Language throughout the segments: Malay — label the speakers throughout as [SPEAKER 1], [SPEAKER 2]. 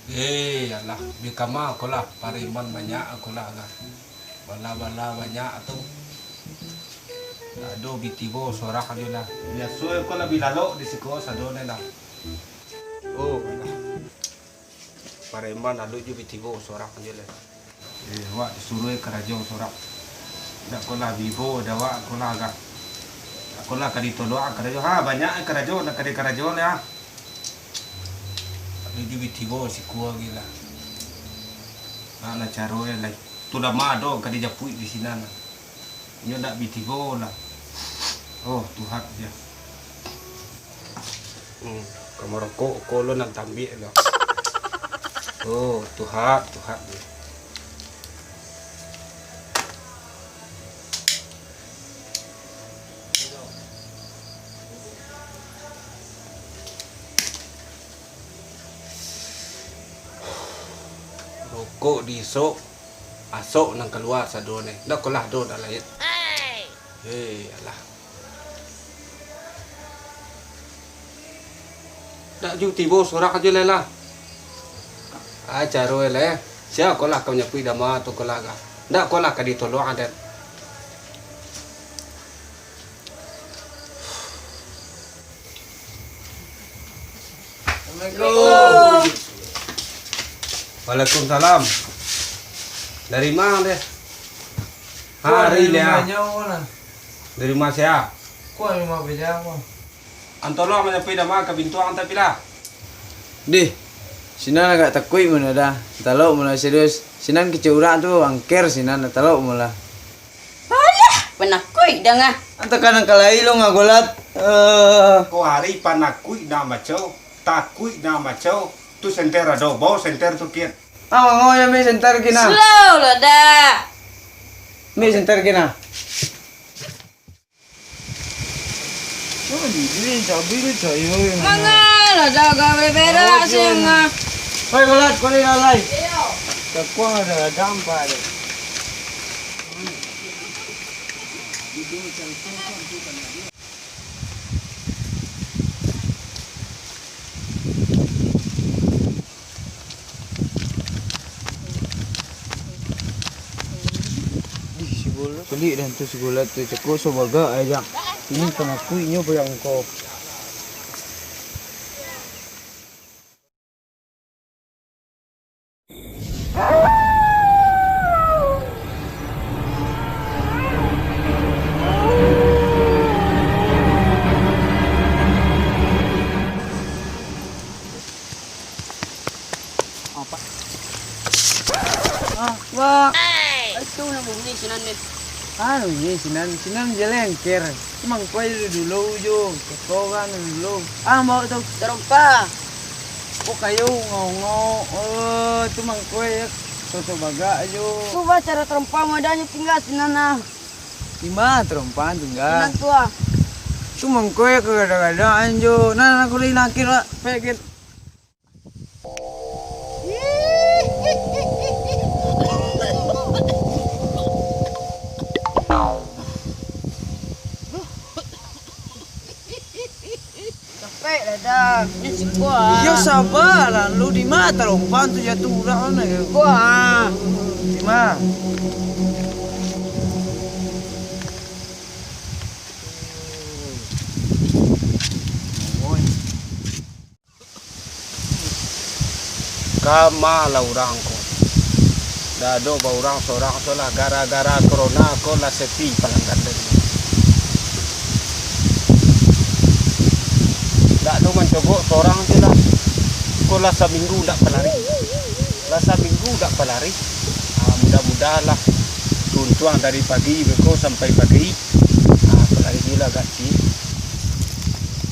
[SPEAKER 1] Alah, bikama ako lah, pariman banyak ako lah ga. Bala-bala banyak tu. Ado bitibo sorak aja lah. Biasa ko lah bilalo di siko sa done lah. Oh, alah. Pariman ado ju bitibo sorak aja lah. Wa disuruh karajo sorak. Dak ko lah bibo dawa ko lah ga. Ako lah kadito doa karajo ha banyak karajo na karajo lah. Di bitibo si kuah gila. Nah caro ya lah. Tudah mado kadi japui di sini na. Nyo dak bitibo lah. Oh Tuhan ya. Kamaroko kolo nang tambi lah. Oh Tuhan Tuhan. Rokok di sok asok nang keluar sa done. Dak kolah do dak lain. Alah. Dak ju tibo sorak aja lah. Caro le. Sia kolah kau nyapui dama tu kolah ga. Dak kolah ka ditolong adat. Assalamualaikum. Waalaikumsalam. Dari mana deh? Hari dia. Dari mana saya?
[SPEAKER 2] Kau yang mau belajar apa?
[SPEAKER 1] Antolo menyapai nama ke bintuang tapi lah.
[SPEAKER 2] Dih, sinan agak takui mana dah. Talok mula serius. Sinan kecurang tu angker sinan talok mula.
[SPEAKER 3] Alah, penakui dah ngah.
[SPEAKER 2] Anta kan kalai lo ngagolat.
[SPEAKER 1] Ko hari panakui na macau, takui na macau. Tu senter ado, bawa senter tu kian.
[SPEAKER 2] Ngoy may center kina.
[SPEAKER 3] Slow lo dah.
[SPEAKER 2] May center kina. Oh, ini sabi ni cayo.
[SPEAKER 3] Mga lo dah gawe berak sih ngah.
[SPEAKER 2] Hoy golat, kau ni lalai. Kakuang ada dampak ada. Sulit dan tu segulat tu cekuk sebaga aja. Ini penakuinya bayang kau. Apa? Wah.
[SPEAKER 3] Itu nak bumi sinan ni.
[SPEAKER 2] Ano ni sinan jelengker. Cuma kau dulu jo, kau kan dulu. Mau tu
[SPEAKER 3] Terumpa.
[SPEAKER 2] kau kayu ngau. Cuma kau soto baga jo.
[SPEAKER 3] Kau baca cara terumpa modalnya tinggal sinan nah.
[SPEAKER 2] Lima terumpan tinggal.
[SPEAKER 3] Sinan tua.
[SPEAKER 2] Cuma kau kadang-kadang jo. Nah aku lagi lah, pekit.
[SPEAKER 3] Capek lah dah. Ini si kuah.
[SPEAKER 2] Ya sabar lah, lu di mana terumpan tu jatuh urang mana?
[SPEAKER 3] Kuah.
[SPEAKER 2] Di mana?
[SPEAKER 1] Kama lah orang ko. Dado ba orang sorang so lah gara-gara corona ko lah sepi palanggan dari. Dado mencoba sorang je lah. Ko lah seminggu dak pelari. Lah seminggu dak pelari. Mudah-mudahan lah tuntuang dari pagi beko sampai pagi. Pelari gila gaci.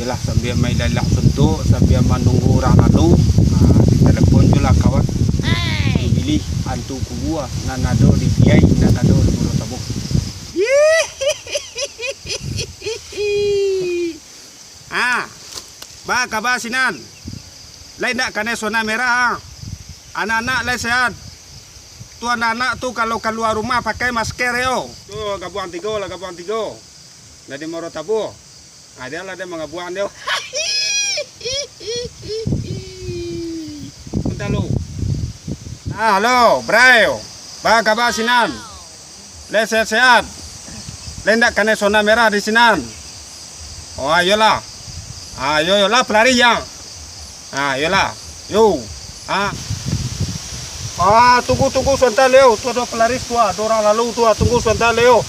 [SPEAKER 1] Yalah sambil main lalak sentuh, sambil menunggu orang lalu. Telepon je lah kawan. Pilih antu kubua nanado di biai nanado di Moro Tabo. Ba kabar sinan. Lain tak kena zona merah. Anak-anak lain sehat. Tu anak-anak tu kalau keluar rumah pakai masker yo. Tu gabuang tiga lah gabuang tiga. Dari Moro Tabo. Ada lah dia mengabuang dia. Entah lo. Halo, Bray. Ba kabar Sinan? Le sehat-sehat. Lendak kena zona merah di Sinan. Oh, ayolah. Ayolah pelari ya. Ayolah. Yo. Tunggu sebentar Leo. Tu ada pelaris tua, ada orang lalu tua. Tunggu sebentar Leo.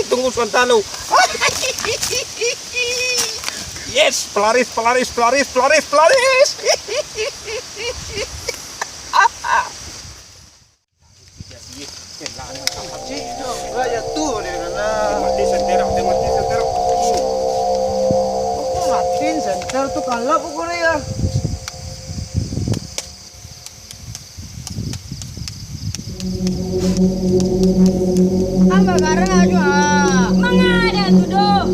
[SPEAKER 1] Tunggu sebentar Leo. Yes, pelaris.
[SPEAKER 2] Vaya tú, nena.
[SPEAKER 1] Mati sentero.
[SPEAKER 2] Matiin center tuh kalap pokoknya ya.
[SPEAKER 3] Amba karena aja. Mangada tuh.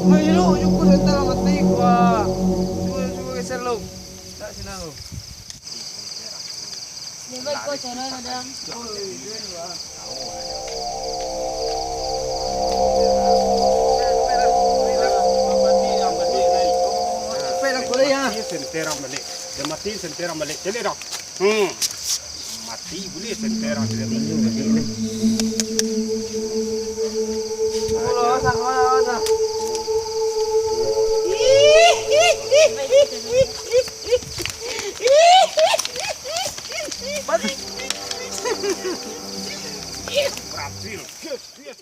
[SPEAKER 2] Mayo, yung ko rin talaga mati ko. Suka geser lo. Tak sini lo.
[SPEAKER 3] Di baik kok sana ada.
[SPEAKER 1] Mati sentera balik. Jadi dong. Mati boleh sentera balik.
[SPEAKER 2] Wala.
[SPEAKER 1] Brazil. Yes.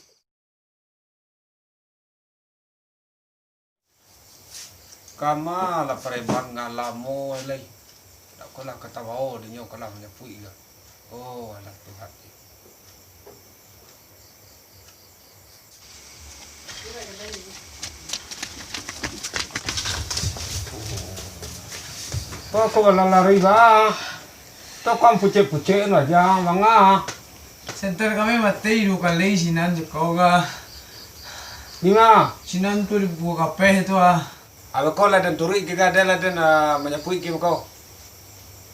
[SPEAKER 1] Kama la parebang ngalamo lay. Tak ko lang katawa dinyo ko lang nya pui ga. Oh, ala Tuhan. Ko wala lari ba? To kam puce no aja manga.
[SPEAKER 2] Center kami mati du kali sinan kau ga.
[SPEAKER 1] Lima.
[SPEAKER 2] Sinan tuh dibuka kape itu ah.
[SPEAKER 1] Aba ko la dan turi kiga dela dan menyapui kim ko.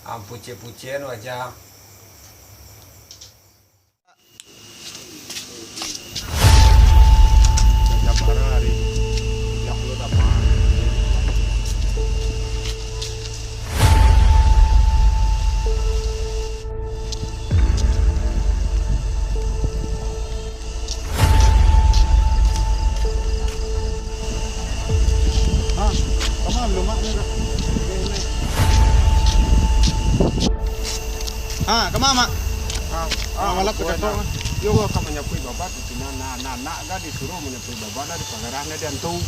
[SPEAKER 1] Am puce no aja.
[SPEAKER 4] Kemana?
[SPEAKER 1] Malah ko dato. Yo ko menyapui baba di sini na ga disuruh menyapui baba dari pangerahnya dan tuh.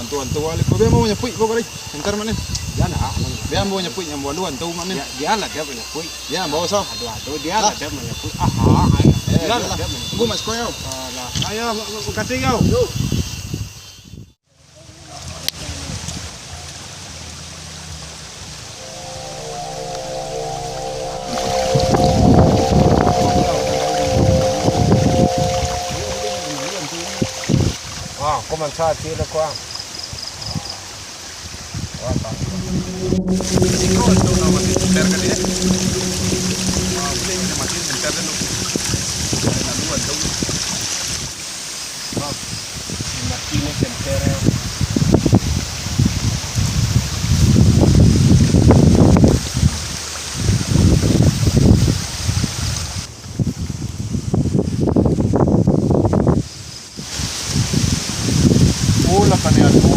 [SPEAKER 4] Antu wali ko be mo nya pui ko kali. Entar mana?
[SPEAKER 1] Dia na.
[SPEAKER 4] Be mo nya pui nya mo lu antu mana?
[SPEAKER 1] Dia lah dia menyapui.
[SPEAKER 4] Ya bawa so.
[SPEAKER 1] Aduh dia lah dia menyapui. Dia lah dia menyapui.
[SPEAKER 4] Gua mas ko yo.
[SPEAKER 1] Ayo kasih kau. Kau manca sih le kuang.
[SPEAKER 4] Ikaw antu na mati center ka dia. Boleh nya mati center dulu. Na lu antu.
[SPEAKER 1] Mati ni sentera.
[SPEAKER 4] Bola pa niya po.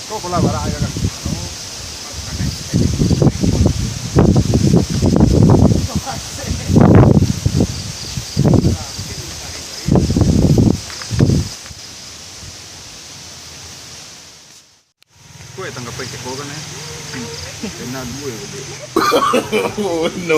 [SPEAKER 4] Kau pula bara aja kan. Kau tanggap pakai kau kan ya. Kena dua boleh.
[SPEAKER 1] No.